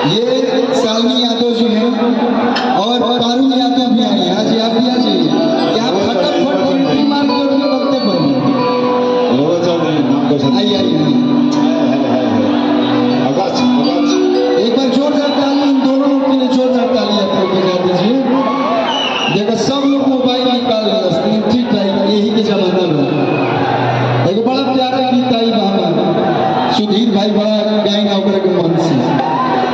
ये शालिनी यादव जी हैं और पारुल यादव भी आई हैं। आज आप भी आ जाइए कि आप फटाफट एंट्री मार के उनके वक्ते पर आइए आइए। एक बार जोरदार ताली इन दोनों लोग के लिए, जोरदार ताली आप लोग बजा दीजिए। देखो सब लोग मोबाइल निकाल रहे हैं, ठीक है, यही के जमाना में एक बड़ा प्यारा गीत आई बाबा सुधीर भाई बड़ा गायन ओकरे के मन से,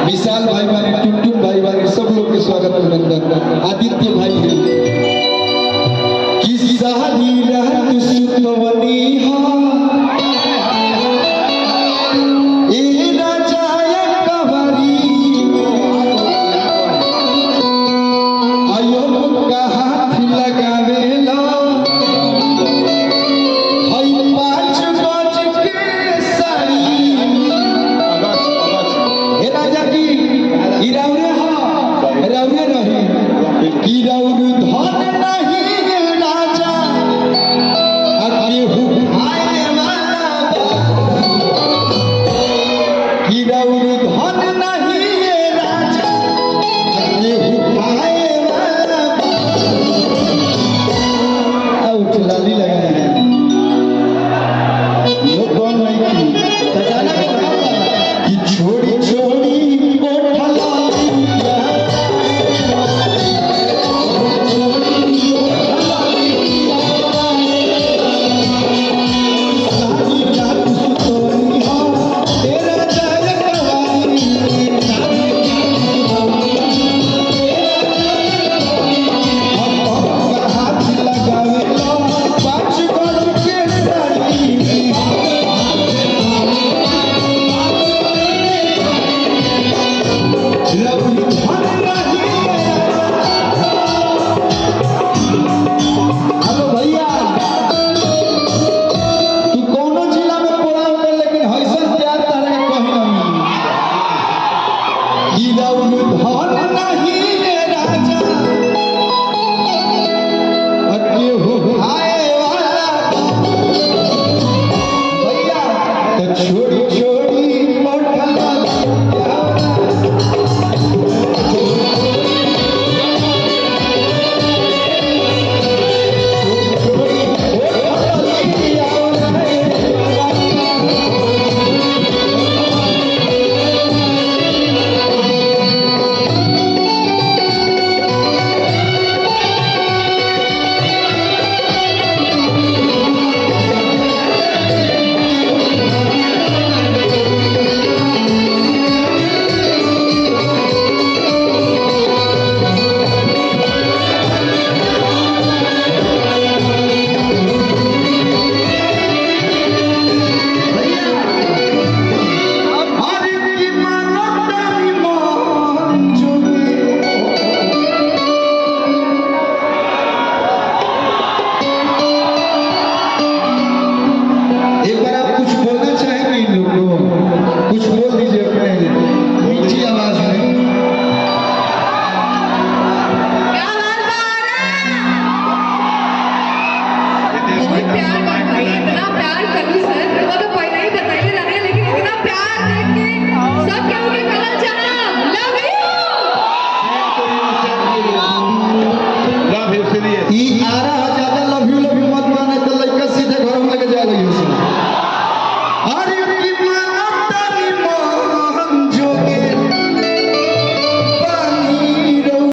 विशाल भाई बाने, टुनटुन भाई बाने, सब लोग के स्वागत अभिनंदन। आदित्य भाई है कि सारी रात सुतवनी हा ए राजा कवरी आयो का हाथ लगावेला हई 5 गज के साड़ी हे राजा की इराउरे हा राउरे रही की राउर धन नहीं राजा अके हुआए वाला की राउर